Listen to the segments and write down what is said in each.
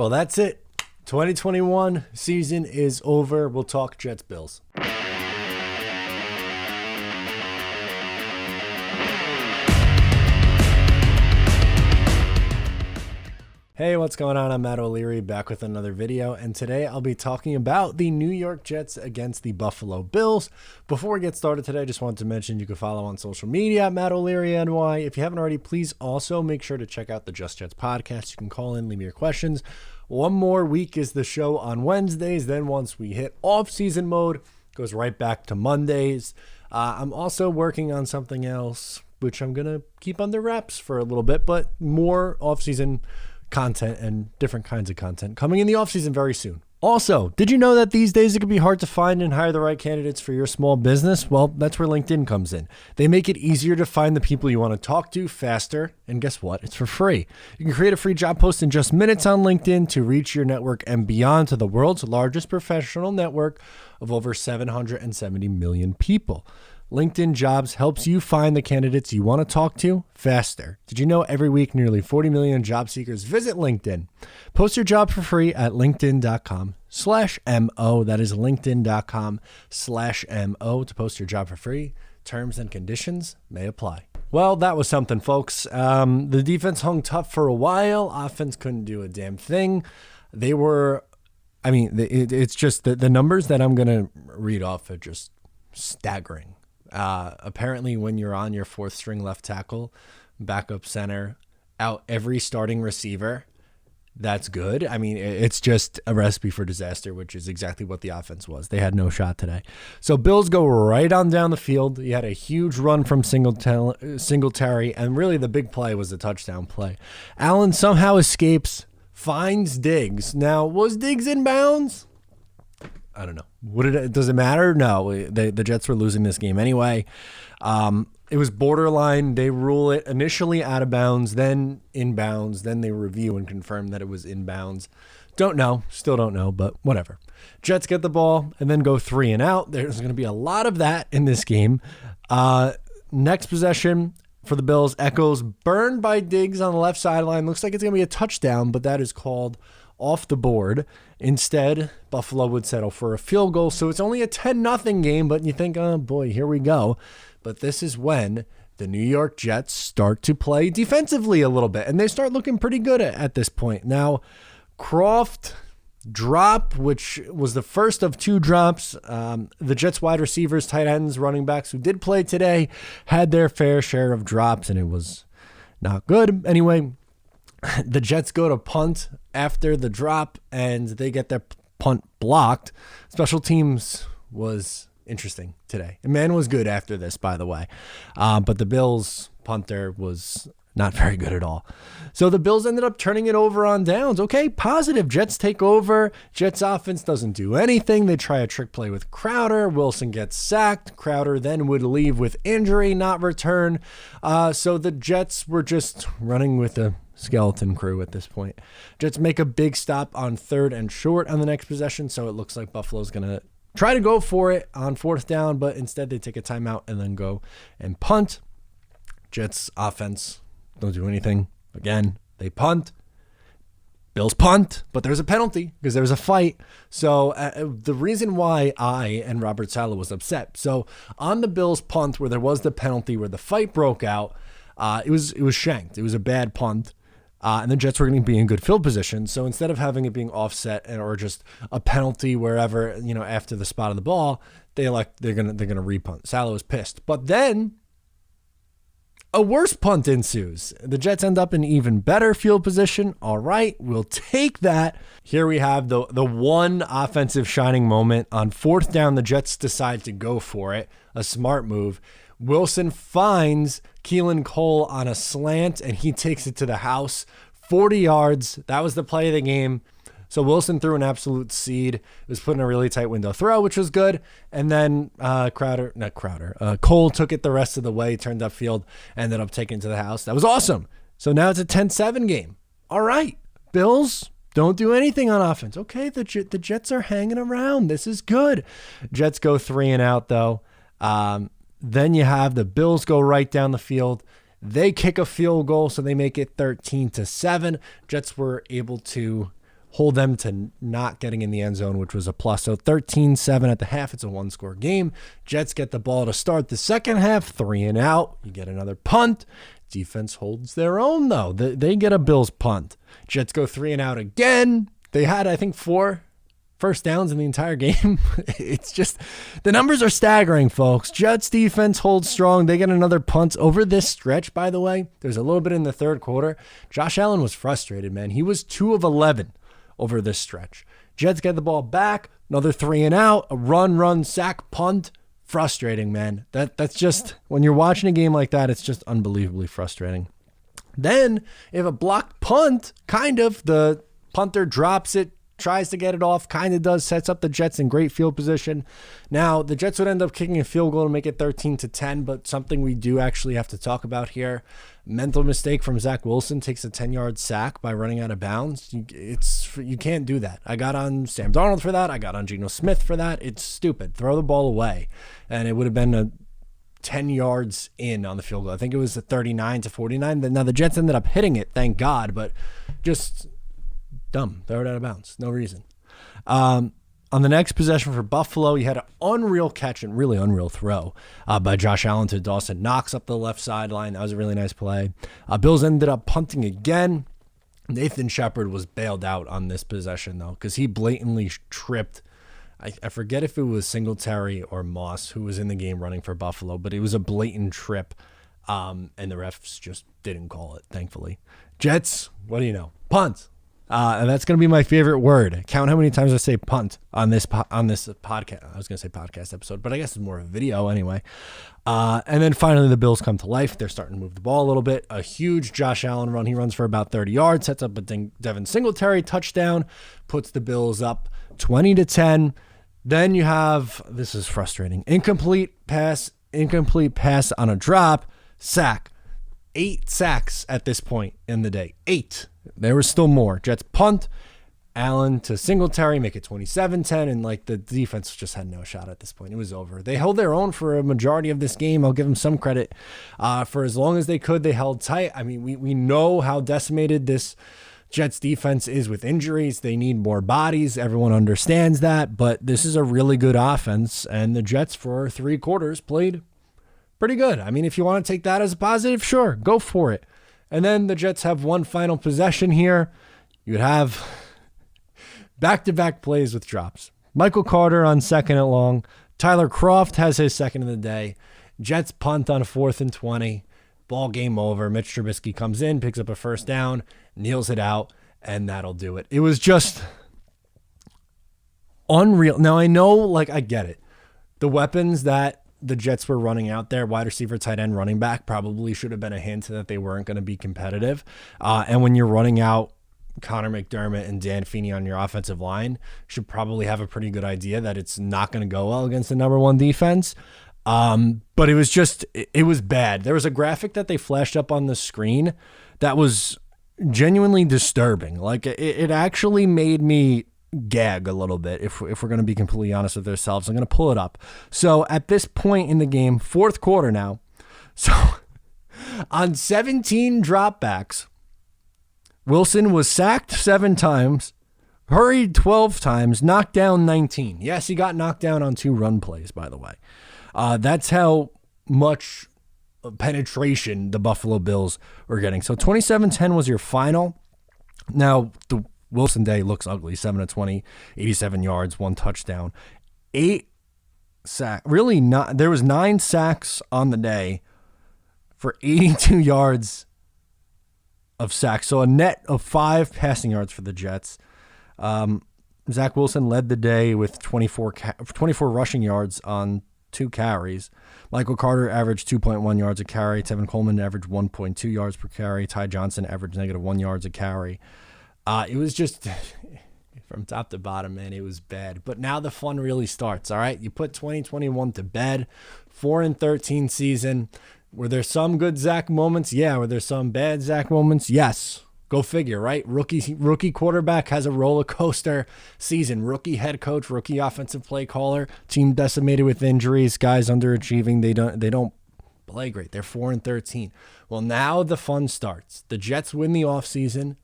Well, that's it. 2021 season is over. We'll talk Jets Bills. Hey, what's going on? I'm Matt O'Leary, back with another video, and today I'll be talking about the New York Jets against the Buffalo Bills. Before we get started today, I just wanted to mention you can follow on social media at Matt O'Leary NY. If you haven't already, please also make sure to check out the Just Jets podcast. You can call in, leave me your questions. One more week is the show on Wednesdays. Then once we hit off-season mode, it goes right back to Mondays. I'm also working on something else, which I'm going to keep under wraps for a little bit, but more off-season content and different kinds of content coming in the offseason very soon. Also, did you know that these days it can be hard to find and hire the right candidates for your small business? Well, that's where LinkedIn comes in. They make it easier to find the people you want to talk to faster, and guess what? It's for free. You can create a free job post in just minutes on LinkedIn to reach your network and beyond to the world's largest professional network of over 770 million people. LinkedIn Jobs helps you find the candidates you want to talk to faster. Did you know every week nearly 40 million job seekers visit LinkedIn? Post your job for free at linkedin.com/MO. That is linkedin.com/MO to post your job for free. Terms and conditions may apply. Well, that was something, folks. The defense hung tough for a while. Offense couldn't do a damn thing. It's just the numbers that I'm going to read off are just staggering. Apparently when you're on your fourth string left tackle, backup center, out every starting receiver, that's good. I mean, it's just a recipe for disaster, which is exactly what the offense was. They had no shot today. So Bills go right on down the field. You had a huge run from Singletary, and really the big play was the touchdown play. Allen somehow escapes, finds Diggs. Now, was Diggs in bounds? I don't know. Does it matter? No, the Jets were losing this game anyway. It was borderline. They rule it initially out of bounds, then in bounds, then they review and confirm that it was in bounds. Don't know. Still don't know, but whatever. Jets get the ball and then go 3 and out. There's going to be a lot of that in this game. Next possession for the Bills echoes burned by Diggs on the left sideline. Looks like it's going to be a touchdown, but that is called off the board. Instead, Buffalo would settle for a field goal. So it's only a 10-0 game, but you think, oh boy, here we go. But this is when the New York Jets start to play defensively a little bit, and they start looking pretty good at this point. Now, Kroft drop, which was the first of 2 drops. The Jets wide receivers, tight ends, running backs who did play today had their fair share of drops, and it was not good. Anyway, the Jets go to punt after the drop, and they get their punt blocked. Special teams was interesting today. And man was good after this, by the way. But the Bills punter was not very good at all. So the Bills ended up turning it over on downs. Okay, positive. Jets take over. Jets offense doesn't do anything. They try a trick play with Crowder. Wilson gets sacked. Crowder then would leave with injury, not return. So the Jets were just running with a skeleton crew at this point. Jets make a big stop on 3rd and short on the next possession, so it looks like Buffalo's going to try to go for it on 4th down, but instead they take a timeout and then go and punt. Jets offense don't do anything. Again, they punt. Bills punt, but there's a penalty because there's a fight. So the reason why I and Robert Saleh was upset. So on the Bills punt where there was the penalty where the fight broke out, it was shanked. It was a bad punt. And the Jets were going to be in good field position. So instead of having it being offset or just a penalty wherever, after the spot of the ball, they're going to repunt. Saleh was pissed. But then a worse punt ensues. The Jets end up in even better field position. All right, we'll take that. Here we have the one offensive shining moment. On 4th down, the Jets decide to go for it. A smart move. Wilson finds Keelan Cole on a slant, and he takes it to the house. 40 yards. That was the play of the game. So Wilson threw an absolute seed. It was put in a really tight window throw, which was good. And then Cole took it the rest of the way, turned upfield, ended up taking it to the house. That was awesome. So now it's a 10-7 game. All right, Bills, don't do anything on offense. Okay, the Jets are hanging around. This is good. Jets go 3 and out, though. Then you have the Bills go right down the field. They kick a field goal, so they make it 13-7. Jets were able to hold them to not getting in the end zone, which was a plus. So 13-7 at the half. It's a one-score game. Jets get the ball to start the second half, 3 and out. You get another punt. Defense holds their own, though. They get a Bills punt. Jets go 3 and out again. They had, I think, 4 first downs in the entire game. It's just, the numbers are staggering, folks. Jets defense holds strong. They get another punt over this stretch, by the way. There's a little bit in the third quarter. Josh Allen was frustrated, man. He was 2 of 11 over this stretch. Jets get the ball back, another 3 and out, a run, sack, punt. Frustrating, man. That's just, when you're watching a game like that, it's just unbelievably frustrating. Then, if a blocked punt, kind of, the punter drops it, tries to get it off, kind of does, sets up the Jets in great field position. Now, the Jets would end up kicking a field goal to make it 13-10, but something we do actually have to talk about here. Mental mistake from Zach Wilson, takes a 10-yard sack by running out of bounds. You can't do that. I got on Sam Darnold for that. I got on Geno Smith for that. It's stupid. Throw the ball away. And it would have been a 10 yards in on the field goal. I think it was a 39-49. Now, the Jets ended up hitting it, thank God, but just dumb. Throw it out of bounds. No reason. On the next possession for Buffalo, you had an unreal catch and really unreal throw by Josh Allen to Dawson Knox up the left sideline. That was a really nice play. Bills ended up punting again. Nathan Shepard was bailed out on this possession, though, because he blatantly tripped. I forget if it was Singletary or Moss who was in the game running for Buffalo, but it was a blatant trip, and the refs just didn't call it, thankfully. Jets, what do you know? Punt. And that's going to be my favorite word. Count how many times I say punt on this podcast. I was going to say podcast episode, but I guess it's more of a video anyway. And then finally the Bills come to life. They're starting to move the ball a little bit. A huge Josh Allen run. He runs for about 30 yards, sets up a Devin Singletary touchdown, puts the Bills up 20-10. Then you have, this is frustrating, incomplete pass on a drop, sack. 8 sacks at this point in the day. 8. There was still more. Jets punt, Allen to Singletary, make it 27-10, and the defense just had no shot at this point. It was over. They held their own for a majority of this game. I'll give them some credit. For as long as they could, they held tight. I mean, we know how decimated this Jets defense is with injuries. They need more bodies. Everyone understands that, but this is a really good offense, and the Jets for 3 quarters played pretty good. I mean, if you want to take that as a positive, sure, go for it. And then the Jets have one final possession here. You'd have back-to-back plays with drops. Michael Carter on 2nd and long. Tyler Kroft has his second of the day. Jets punt on 4th and 20. Ball game over. Mitch Trubisky comes in, picks up a first down, kneels it out, and that'll do it. It was just unreal. Now, I know, I get it. The weapons that the Jets were running out there, wide receiver, tight end, running back, probably should have been a hint that they weren't going to be competitive. And when you're running out Connor McDermott and Dan Feeney on your offensive line, should probably have a pretty good idea that it's not going to go well against the number 1 defense. But it was bad. There was a graphic that they flashed up on the screen that was genuinely disturbing. It actually made me gag a little bit, if we're going to be completely honest with ourselves. I'm going to pull it up. So at this point in the game, 4th quarter now, so on 17 dropbacks, Wilson was sacked 7 times, hurried 12 times, knocked down 19. Yes, he got knocked down on 2 run plays, by the way. That's how much penetration the Buffalo Bills were getting. So 27-10 was your final. Now, the Wilson day looks ugly. 7-20, 87 yards, 1 touchdown, 8 sacks. Really not. There was 9 sacks on the day for 82 yards of sacks. So a net of 5 passing yards for the Jets. Zach Wilson led the day with 24 rushing yards on 2 carries. Michael Carter averaged 2.1 yards a carry. Tevin Coleman averaged 1.2 yards per carry. Ty Johnson averaged -1 yards a carry. It was just, from top to bottom, man, it was bad. But now the fun really starts, all right? You put 2021 to bed, 4-13 season. Were there some good Zach moments? Yeah. Were there some bad Zach moments? Yes. Go figure, right? Rookie quarterback has a roller coaster season. Rookie head coach, rookie offensive play caller, team decimated with injuries, guys underachieving. They don't play great. They're 4-13. Well, now the fun starts. The Jets win the offseason.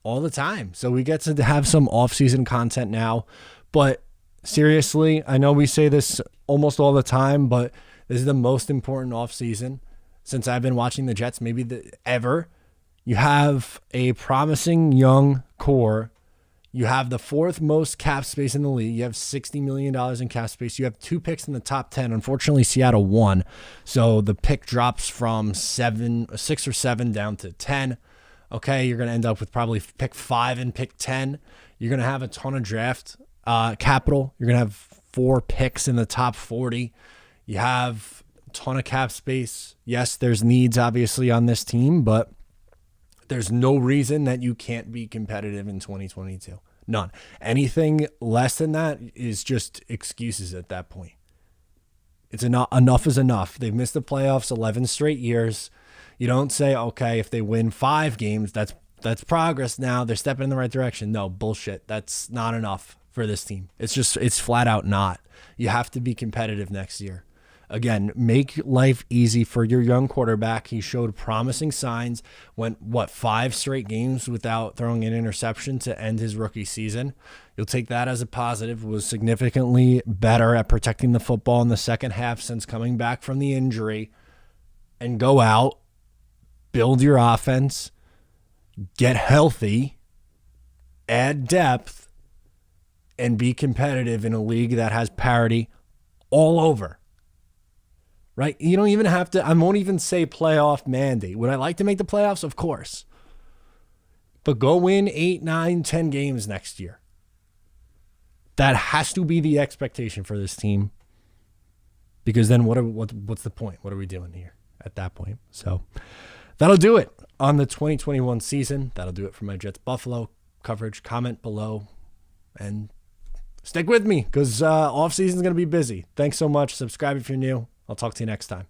all the time. So we get to have some off-season content now. But seriously, I know we say this almost all the time, but this is the most important off-season since I've been watching the Jets, maybe ever. You have a promising young core. You have the fourth most cap space in the league. You have $60 million in cap space. You have 2 picks in the top 10. Unfortunately, Seattle won. So the pick drops from 6 or 7 down to 10. Okay, you're going to end up with probably pick 5 and pick 10. You're going to have a ton of draft capital. You're going to have 4 picks in the top 40. You have a ton of cap space. Yes, there's needs obviously on this team, but there's no reason that you can't be competitive in 2022. None. Anything less than that is just excuses at that point. It's enough is enough. They've missed the playoffs 11 straight years. You don't say, okay, if they win 5 games, that's progress now. They're stepping in the right direction. No, bullshit. That's not enough for this team. It's flat out not. You have to be competitive next year. Again, make life easy for your young quarterback. He showed promising signs. Went, 5 straight games without throwing an interception to end his rookie season. You'll take that as a positive. Was significantly better at protecting the football in the second half since coming back from the injury. And go out, build your offense, get healthy, add depth, and be competitive in a league that has parity all over. Right? You don't even have to, I won't even say playoff mandate. Would I like to make the playoffs? Of course. But go win 8, 9, 10 games next year. That has to be the expectation for this team. Because then what's the point? What are we doing here at that point? So that'll do it on the 2021 season. That'll do it for my Jets Buffalo coverage. Comment below and stick with me because offseason is going to be busy. Thanks so much. Subscribe if you're new. I'll talk to you next time.